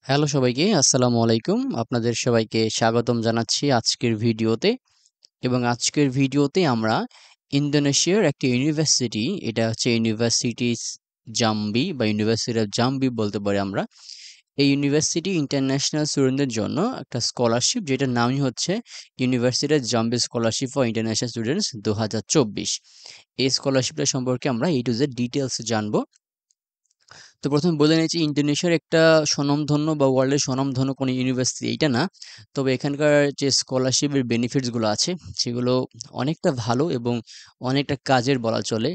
Hello সবাইকে, আসসালামু আলাইকুম। আপনাদের সবাইকে স্বাগতম জানাচ্ছি আজকের ভিডিওতে। এবং আজকের ভিডিওতে আমরা ইন্দোনেশিয়ার একটা ইউনিভার্সিটি, এটা হচ্ছে ইউনিভার্সিটিস জাম্বি বা ইউনিভার্সিটি অফ জাম্বি বলতে পারি আমরা। এই ইউনিভার্সিটি ইন্টারন্যাশনাল স্টুডেন্টদের জন্য একটা স্কলারশিপ, যেটার নামই হচ্ছে university of Zambia scholarship for international students 2024। এই স্কলারশিপটা সম্পর্কে আমরা A to Z ডিটেলস জানবো। তো প্রথমে বলে নিয়েছি, ইন্দোনেশিয়ার একটা স্বনামধন্য বা ওয়ার্ল্ডের স্বনামধন্য কোনো ইউনিভার্সিটি এইটা না। তবে এখানকার যে স্কলারশিপের বেনিফিটসগুলো আছে সেগুলো অনেকটা ভালো এবং অনেকটা কাজের বলা চলে।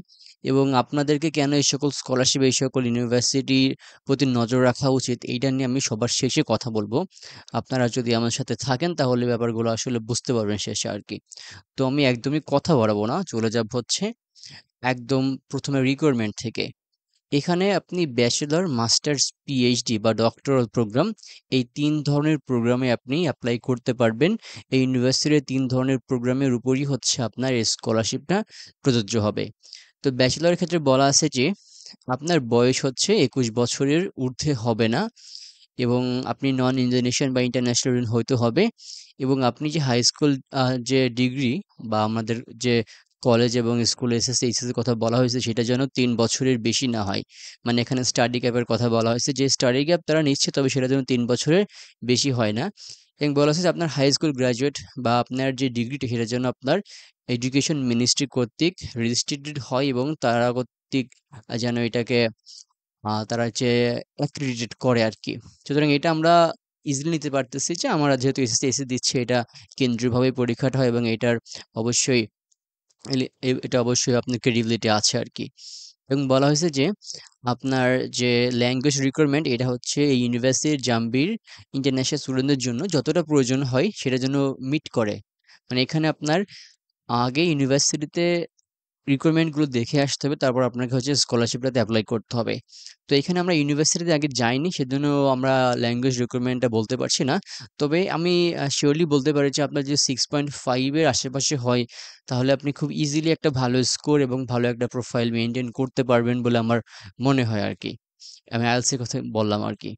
এবং আপনাদেরকে কেন এই সকল স্কলারশিপ, এই সকল ইউনিভার্সিটির প্রতি নজর রাখা উচিত, এইটা নিয়ে আমি সবার শেষে কথা বলবো। আপনারা যদি আমার সাথে থাকেন তাহলে ব্যাপারগুলো আসলে বুঝতে পারবেন শেষে আর কি। তো আমি একদমই কথা বাড়াবো না, চলে যাব হচ্ছে একদম প্রথমে রিকোয়ারমেন্ট থেকে। এখানে আপনি ব্যাচেলর, মাস্টার্স, পিএইচডি বা ডক্টরাল প্রোগ্রাম, এই ৩ ধরনের প্রোগ্রামে আপনি এপ্লাই করতে পারবেন। এই ইউনিভার্সিটির ৩ ধরনের প্রোগ্রামের উপরই হচ্ছে আপনার এই স্কলারশিপটা প্রযোজ্য হবে। তো ব্যাচেলরের ক্ষেত্রে বলা আছে যে আপনার বয়স হচ্ছে ২১ বছরের ঊর্ধ্বে হবে না, এবং আপনি নন ইন্দোনেশিয়ান বা ইন্টারন্যাশনাল হইতে হবে। এবং আপনি যে হাই স্কুল যে ডিগ্রি বা আমাদের যে কলেজ এবং স্কুলে এসএসসি এইচএসসি কথা বলা হয়েছে, সেটা যেন ৩ বছরের বেশি না হয়। মানে এখানে স্টাডি গ্যাপের কথা বলা হয়েছে, যে স্টাডি গ্যাপ তারা নিচ্ছে, তবে সেটা যেন ৩ বছরের বেশি হয় না। এবং বলা হয়েছে যে আপনার হাই স্কুল গ্রাজুয়েট বা আপনার যে ডিগ্রিটা, সেটা যেন আপনার এডুকেশন মিনিস্ট্রি কর্তৃক রেজিস্ট্রেটেড হয়, এবং তারা কর্তৃক যেন এটাকে তারা হচ্ছে অ্যাক্রিডিটেট করে আরকি। সুতরাং এটা আমরা ইজিলি নিতে পারতেছি যে আমরা যেহেতু এসএসসি দিচ্ছি, এটা কেন্দ্রীয়ভাবে পরীক্ষাটা হয় এবং এটার অবশ্যই এটা অবশ্যই আপনার ক্রেডিবিলিটি আছে আরকি। এবং বলা হয়েছে যে আপনার যে ল্যাঙ্গুয়েজ রিকোয়ারমেন্ট, এটা হচ্ছে এই ইউনিভার্সিটির জাম্বির ইন্টারন্যাশনাল স্টুডেন্টদের জন্য যতটা প্রয়োজন হয় সেটা যেন মিট করে। মানে এখানে আপনার আগে ইউনিভার্সিটিতে রিকোয়ারমেন্ট গুলো দেখে আসতে হবে, তারপর আপনাকে হচ্ছে স্কলারশিপটাতে এপ্লাই করতে হবে। তো এখানে আমরা ইউনিভার্সিটিতে আগে যাইনি, সেজন্য আমরা ল্যাঙ্গুয়েজ রিকোয়ারমেন্টটা বলতে পারছি না। তবে আমি শিওরলি বলতে পারি যে আপনার যদি 6.5 এর আশেপাশে হয়, তাহলে আপনি খুব ইজিলি একটা ভালো স্কোর এবং ভালো একটা প্রোফাইল মেইনটেইন করতে পারবেন বলে আমার মনে হয় আরকি। আমি আইএলটিএস এর কথা বললাম আরকি।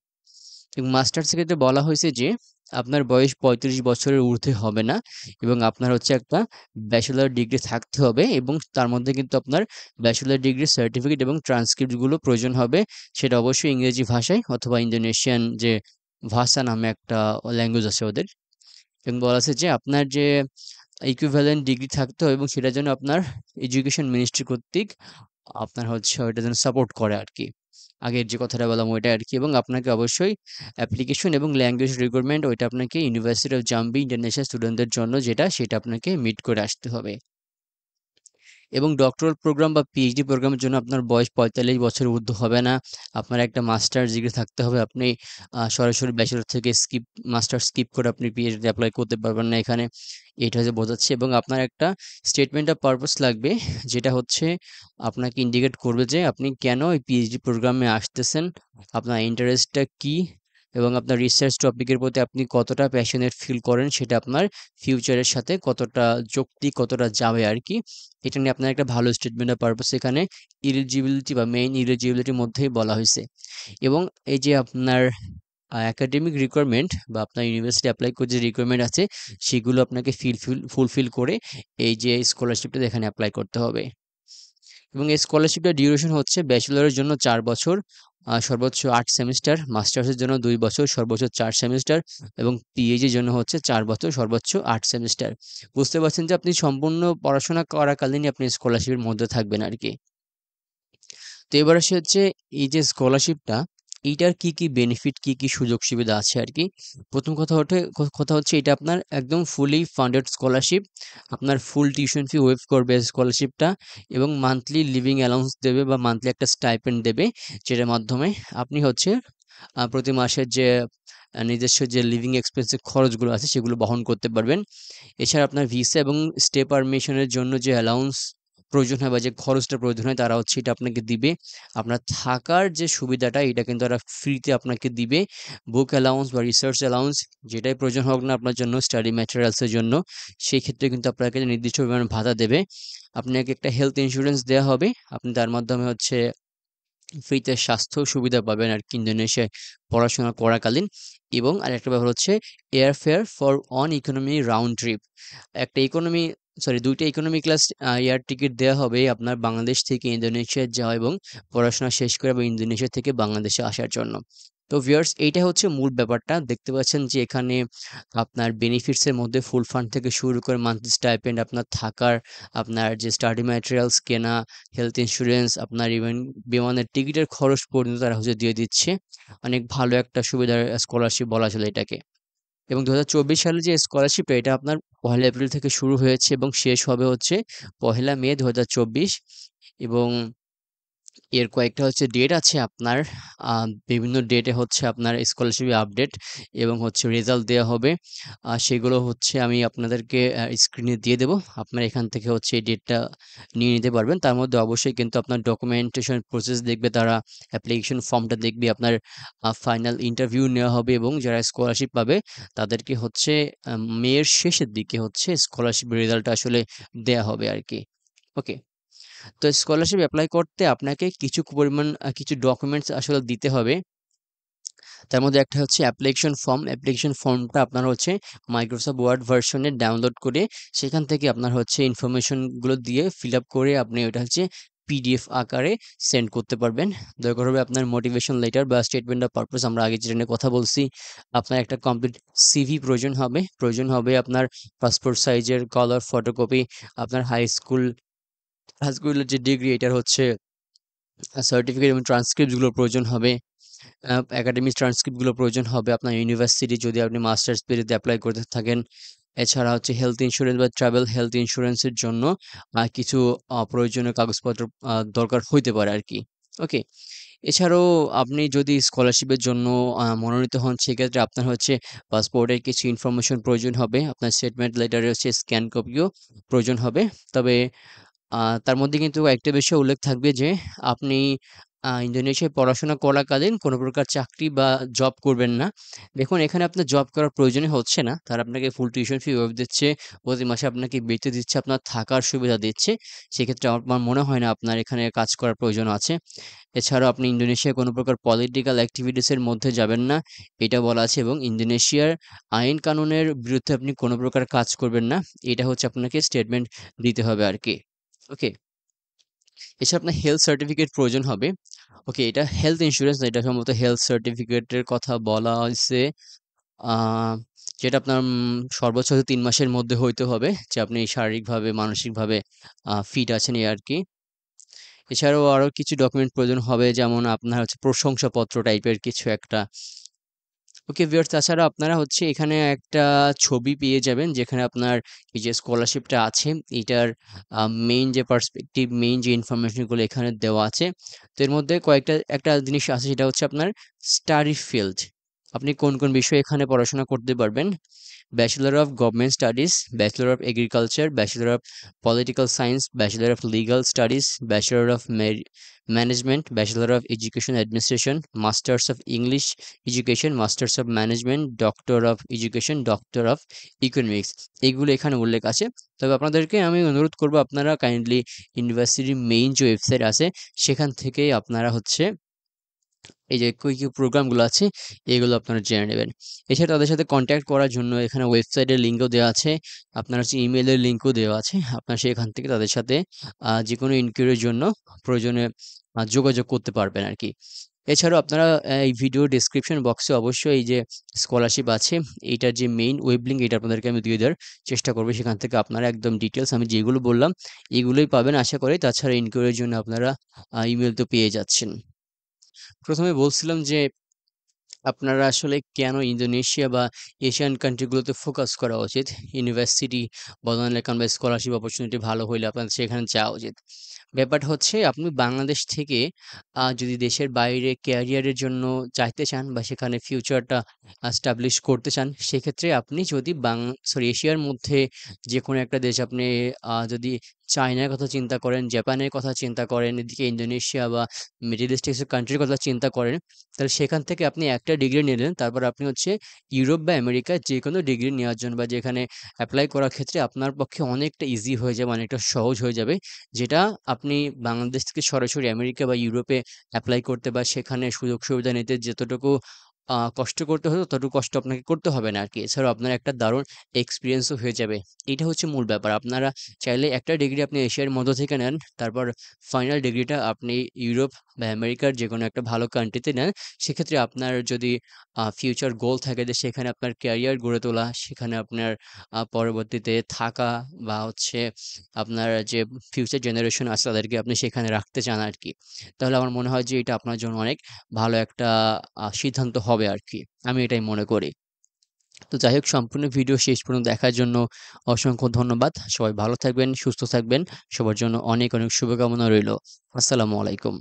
এবং মাস্টার্সের ক্ষেত্রে বলা হয়েছে যে আপনার বয়স ৩৫ বছরের ঊর্ধ্বে হবে না, এবং আপনার হচ্ছে একটা ব্যাচেলর ডিগ্রি থাকতে হবে, এবং তার মধ্যে কিন্তু আপনার ব্যাচেলর ডিগ্রি সার্টিফিকেট এবং ট্রান্সক্রিপ্টগুলো প্রয়োজন হবে। সেটা অবশ্যই ইংরেজি ভাষায় অথবা ইন্দোনেশিয়ান যে ভাষা নামে একটা ল্যাঙ্গুয়েজ আছে ওদের। এবং বলা আছে যে আপনার যে ইকুইভ্যালেন্ট ডিগ্রি থাকতে হবে, এবং সেটার জন্য আপনার এডুকেশন মিনিস্ট্রি কর্তৃক আপনার হচ্ছে ওইটা যেন সাপোর্ট করে আরকি। আগের যে কথাটা বললাম ওইটা আরকি। এবং আপনাকে অবশ্যই অ্যাপ্লিকেশন এবং ল্যাঙ্গুয়েজ রিক্রুটমেন্ট, ওইটা আপনাকে ইউনিভার্সিটি অফ জাম্বি ইন্টারন্যাশনাল স্টুডেন্টদের জন্য যেটা, সেটা আপনাকে মিট করে আসতে হবে। এবং ডক্টরাল প্রোগ্রাম বা পিএইচডি প্রোগ্রামের জন্য আপনার বয়স ৪৫ বছরের ঊর্ধ্বে হবে না। আপনার একটা মাস্টার্স ডিগ্রি থাকতে হবে। আপনি সরাসরি ব্যাচেলর থেকে মাস্টার্স স্কিপ করে আপনি পিএইচডি এপ্লাই করতে পারবেন না এখানে। এটা হচ্ছে বোঝাচ্ছে। এবং আপনার একটা স্টেটমেন্ট অফ পারপাস লাগবে, যেটা হচ্ছে আপনাকে ইন্ডিকেট করবে যে আপনি কেন এই পিএইচডি প্রোগ্রামে আসতেছেন, আপনার ইন্টারেস্টটা কী, এবং আপনার রিসার্চ টপিকের প্রতি আপনি কতটা প্যাশনেট ফিল করেন, সেটা আপনার ফিউচারের সাথে কতটা যৌক্তিক, কতটা যাবে আরকি। এটা নিয়ে আপনার একটা ভালো স্টেটমেন্ট অফ পারপাস এখানে এলিজিবিলিটি বা মেইন এলিজিবিলিটির মধ্যেই বলা হয়েছে। এবং এই যে আপনার একাডেমিক রিকোয়ারমেন্ট বা আপনার ইউনিভার্সিটি অ্যাপ্লাই করে যে রিকোয়ারমেন্ট আছে, সেগুলো আপনাকে ফুলফিল করে এই যে স্কলারশিপটা এখানে অ্যাপ্লাই করতে হবে। এবং এই স্কলারশিপটার ডিউরেশন হচ্ছে ব্যাচেলরের জন্য ৪ বছর, সর্বোচ্চ ৮ সেমিস্টার, মাস্টার্সের জন্য ২ বছর, সর্বোচ্চ ৪ সেমিস্টার, এবং পিএইচডির জন্য হচ্ছে ৪ বছর, সর্বোচ্চ ৮ সেমিস্টার। বুঝতে পারছেন যে আপনি সম্পূর্ণ পড়াশোনা করাকালীনই আপনি স্কলারশিপের মধ্যে থাকবেন আরকি। তো এবার আসি হচ্ছে এই যে স্কলারশিপটা, এইটার কি, কি বেনিফিট, কি, কি সুযোগ সুবিধা আছে আরকি। ১ম কথা হচ্ছে এটা আপনার একদম ফুলি ফান্ডেড স্কলারশিপ। আপনার ফুল টিউশন ফি ওয়েভ করবে স্কলারশিপটা, এবং মান্থলি লিভিং অ্যালাউন্স দেবে বা মান্থলি একটা স্টাইপেন্ড দেবে, যেটার মাধ্যমে আপনি হচ্ছে প্রতি মাসের যে নিজস্ব যে লিভিং এক্সপেন্সের খরচগুলো আছে সেগুলো বহন করতে পারবেন। এছাড়া আপনার ভিসা এবং স্টে পারমিশনের জন্য যে অ্যালাউন্স প্রয়োজন হয় বা যে খরচটা প্রয়োজন হয়, তারা হচ্ছে এটা আপনাকে দিবে। আপনার থাকার যে সুবিধাটা, এটা কিন্তু তারা ফ্রিতে আপনাকে দিবে। বুক অ্যালাউন্স বা রিসার্চ অ্যালাউন্স, যেটাই প্রয়োজন হোক না আপনার জন্য স্টাডি ম্যাটেরিয়ালসের জন্য, সেই ক্ষেত্রে কিন্তু আপনাকে নির্দিষ্ট পরিমাণে ভাতা দেবে। আপনাকে একটা হেলথ ইন্স্যুরেন্স দেওয়া হবে, আপনি তার মাধ্যমে হচ্ছে ফ্রিতে স্বাস্থ্য সুবিধা পাবেন আর কি ইন্দোনেশিয়ায় পড়াশোনা করাকালীন। এবং আরেকটা ব্যাপার হচ্ছে airfare for on economy round trip. একটা ইকোনমি, সরি, 2টা ইকোনমি ক্লাস এয়ার টিকিট দেওয়া হবে আপনার বাংলাদেশ থেকে ইন্দোনেশিয়া যাওয়া এবং পড়াশোনা শেষ করে আবার ইন্দোনেশিয়া থেকে বাংলাদেশে আসার জন্য। তো ভিউয়ার্স, এইটা হচ্ছে মূল ব্যাপারটা। দেখতে পাচ্ছেন যে এখানে আপনার বেনিফিটস এর মধ্যে ফুল ফান্ড থেকে শুরু করে মান্থলি স্টাইপেন্ড, আপনার থাকার, আপনার যে স্টাডি ম্যাটেরিয়ালস কেনা, হেলথ ইন্স্যুরেন্স, আপনার ইভেন বিমানের টিকিটের খরচ পর্যন্ত তারা হচ্ছে দিয়ে দিচ্ছে। অনেক ভালো একটা সুবিধার স্কলারশিপ বলা চলে এটাকে। এবং ২০২৪ সালে যে স্কলারশিপ, এটা আপনার ১লা এপ্রিল থেকে শুরু হয়েছে এবং শেষ হবে হচ্ছে ১লা মে ২০২৪। এবং এর কয়েকটা হচ্ছে ডেট আছে আপনার, বিভিন্ন ডেটে হচ্ছে আপনার স্কলারশিপের আপডেট এবং হচ্ছে রেজাল্ট দেওয়া হবে। সেগুলো হচ্ছে আমি আপনাদেরকে স্ক্রিনে দিয়ে দেবো। আপনারা এখান থেকে হচ্ছে এই ডেটটা নিয়ে নিতে পারবেন। তার মধ্যে অবশ্যই কিন্তু আপনার ডকুমেন্টেশন প্রসেস দেখবে তারা, অ্যাপ্লিকেশন ফর্মটা দেখবে, আপনার ফাইনাল ইন্টারভিউ নেওয়া হবে এবং যারা স্কলারশিপ পাবে তাদেরকে হচ্ছে মের শেষের দিকে হচ্ছে স্কলারশিপ রেজাল্টটা আসলে দেয়া হবে আর কি। ওকে। তো স্কলারশিপ এপ্লাই করতে আপনাকে কিছু পরিমাণ কিছু ডকুমেন্টস আসলে দিতে হবে। তার মধ্যে একটা হচ্ছে অ্যাপ্লিকেশন ফর্ম। অ্যাপ্লিকেশন ফর্মটা আপনার হচ্ছে মাইক্রোসফট ওয়ার্ড ভার্সনে ডাউনলোড করে সেখান থেকে আপনার হচ্ছে ইনফরমেশনগুলো দিয়ে ফিল আপ করে আপনি ওটা হচ্ছে পিডিএফ আকারে সেন্ড করতে পারবেন। দরকার হবে আপনার মোটিভেশন লেটার বা স্টেটমেন্ট অফ পারপাস, আমরা আগে যেটা নিয়ে কথা বলছি। আপনার একটা কমপ্লিট সিভি প্রয়োজন হবে আপনার পাসপোর্ট সাইজের কালার ফটোকপি, আপনার হাই স্কুলের যে ডিগ্রি এটার হচ্ছে সার্টিফিকেট এবং ট্রান্সক্রিপ্টসগুলো প্রয়োজন হবে। একাডেমিক ট্রান্সক্রিপ্টগুলো প্রয়োজন হবে আপনার ইউনিভার্সিটি যদি আপনি মাস্টার্স পিরিয়ডে অ্যাপ্লাই করতে থাকেন। এছাড়া হচ্ছে হেলথ ইন্স্যুরেন্স বা ট্রাভেল হেলথ ইন্স্যুরেন্সের জন্য কিছু প্রয়োজনীয় কাগজপত্র দরকার হইতে পারে আর কি। ওকে। এছাড়াও আপনি যদি স্কলারশিপের জন্য মনোনীত হন সেক্ষেত্রে আপনার হচ্ছে পাসপোর্টের কিছু ইনফরমেশন প্রয়োজন হবে, আপনার স্টেটমেন্ট লেটারের হচ্ছে স্ক্যান কপিও প্রয়োজন হবে। তবে তার মধ্যে কিন্তু একটা বিষয় উল্লেখ থাকবে যে আপনি ইন্দোনেশিয়ায় পড়াশোনা করাকালীন কোনো প্রকার চাকরি বা জব করবেন না। দেখুন, এখানে আপনার জব করার প্রয়োজনই হচ্ছে না। তারা আপনাকে ফুল টিউশন ফি ওয়েভ দিচ্ছে, প্রতি মাসে আপনাকে বৃত্তি দিচ্ছে, আপনার থাকার সুবিধা দিচ্ছে। সেক্ষেত্রে আমার মনে হয় না আপনার এখানে কাজ করার প্রয়োজন আছে। এছাড়াও আপনি ইন্দোনেশিয়ায় কোনো প্রকার পলিটিক্যাল অ্যাক্টিভিটিস এর মধ্যে যাবেন না, এটা বলা আছে। এবং ইন্দোনেশিয়ার আইন কানুনের বিরুদ্ধে আপনি কোনো প্রকার কাজ করবেন না। এটা হচ্ছে আপনাকে স্টেটমেন্ট দিতে হবে আরকি। ওকে। এছাড়া আপনার হেলথ সার্টিফিকেট প্রয়োজন হবে। ওকে, এটা হেলথ ইন্স্যুরেন্স না, এটা সম্ভবত হেলথ সার্টিফিকেটের কথা বলা হইছে। আ যেটা আপনার সর্বোচ্চ হয়তো ৩ মাসের মধ্যে হইতে হবে যে আপনি শারীরিকভাবে, মানসিকভাবে ফিট আছেন এই আরকি। এছাড়াও আরো কিছু ডকুমেন্ট প্রয়োজন হবে, যেমন আপনার হচ্ছে প্রশংসাপত্র টাইপের কিছু একটা। ওকে ভিউয়ার্স, তাছাড়া আপনারা হচ্ছে এখানে একটা ছবি পেয়ে যাবেন যেখানে আপনার এই যে স্কলারশিপটা আছে এটার মেইন যে পার্সপেক্টিভ, মেইন যে ইনফরমেশনগুলো এখানে দেওয়া আছে। তো এর মধ্যে একটা জিনিস আছে, সেটা হচ্ছে আপনার স্টাডি ফিল্ড। আপনি কোন কোন বিষয়ে এখানে পড়াশোনা করতে পারবেন। Bachelor of government studies, bachelor of agriculture, bachelor of political science, bachelor of legal studies, bachelor of management, bachelor of education administration, masters of English education, masters of management, doctor of education, doctor of economics, এইগুলো এখানে উল্লেখ আছে। তবে আপনাদেরকে আমি অনুরোধ করব আপনারা কাইন্ডলি ইউনিভার্সিটির মেইন যে ওয়েবসাইট আছে সেখান থেকেই আপনারা হচ্ছে এই যে কি প্রোগ্রামগুলো আছে এগুলো আপনারা জেনে নেবেন। এছাড়া তাদের সাথে কন্ট্যাক্ট করার জন্য এখানে ওয়েবসাইটের লিঙ্কও দেওয়া আছে। আপনার হচ্ছে ইমেইলের লিঙ্কও দেওয়া আছে। আপনারা সেখান থেকে তাদের সাথে যেকোনো ইনকোয়ারির জন্য প্রয়োজনে যোগাযোগ করতে পারবেন আরকি। এছাড়াও আপনারা এই ভিডিও ডেসক্রিপশন বক্সে অবশ্যই এই যে স্কলারশিপ আছে এইটার যে মেইন ওয়েব লিঙ্ক এটা আপনাদেরকে আমি দিয়ে দেওয়ার চেষ্টা করব। সেখান থেকে আপনারা একদম ডিটেইলস আমি যেগুলো বললাম এগুলোই পাবেন আশা করি। তাছাড়া ইনকোয়ারির জন্য আপনারা ইমেইল তো পেয়ে যাচ্ছেন। ১ম এ বলছিলাম যে আপনারা আসলে কেন ইন্দোনেশিয়া বা এশিয়ান কান্ট্রিগুলোতে ফোকাস করা উচিত? ইউনিভার্সিটি বলেন বা স্কলারশিপ অপরচুনিটি ভালো হইলে আপনাদের সেখানে যাওয়া উচিত। ব্যাপারটা হচ্ছে আপনি বাংলাদেশ থেকে যদি দেশের বাইরে ক্যারিয়ারের জন্য যাইতে চান বা সেখানে ফিউচারটা এস্টাবলিশ করতে চান, সেক্ষেত্রে আপনি যদি এশিয়ার মধ্যে যেকোনো একটা দেশ আপনি যদি চায়নার কথা চিন্তা করেন, জাপানের কথা চিন্তা করেন, এদিকে ইন্দোনেশিয়া বা মিডল ইস্ট এসব কান্ট্রির কথা চিন্তা করেন, তাহলে সেখান থেকে আপনি একটা ডিগ্রি নিলেন। তারপর আপনি হচ্ছে ইউরোপ বা আমেরিকায় যেকোনো ডিগ্রি নেওয়ার জন্য বা যেখানে এপ্লাই করার ক্ষেত্রে আপনার পক্ষে অনেকটা ইজি হয়ে যাবে, অনেকটা সহজ হয়ে যাবে। যেটা আপনি বাংলাদেশ থেকে সরাসরি আমেরিকা বা ইউরোপে এপ্লাই করতে বা সেখানে সুযোগ সুবিধা নিতে যতটুকু কষ্ট করতে হতো ততটুকু কষ্ট আপনাকে করতে হবে না আরকি। এছাড়াও আপনার একটা দারুণ এক্সপেরিয়েন্সও হয়ে যাবে। এটা হচ্ছে মূল ব্যাপার। আপনারা চাইলে একটা ডিগ্রি আপনি এশিয়ার মধ্য থেকে নেন। তারপর ফাইনাল ডিগ্রিটা আপনি ইউরোপ বা আমেরিকার যেকোনো একটা ভালো কান্ট্রিতে নেন। সেক্ষেত্রে আপনার যদি ফিউচার গোল থাকে যে সেখানে আপনার ক্যারিয়ার গড়ে তোলা, সেখানে আপনার পরবর্তীতে থাকা বা হচ্ছে আপনার যে ফিউচার জেনারেশন আছে তাদেরকে আপনি সেখানে রাখতে চান আরকি। তাহলে আমার মনে হয় যে এটা আপনার জন্য অনেক ভালো একটা সিদ্ধান্ত হবে আরকি। আমি এটাই মনে করি। তো যাই হোক সম্পূর্ণ ভিডিও শেষ পর্যন্ত দেখার জন্য অসংখ্য ধন্যবাদ। সবাই ভালো থাকবেন, সুস্থ থাকবেন। সবার জন্য অনেক, অনেক শুভকামনা রইলো। আসসালামু আলাইকুম।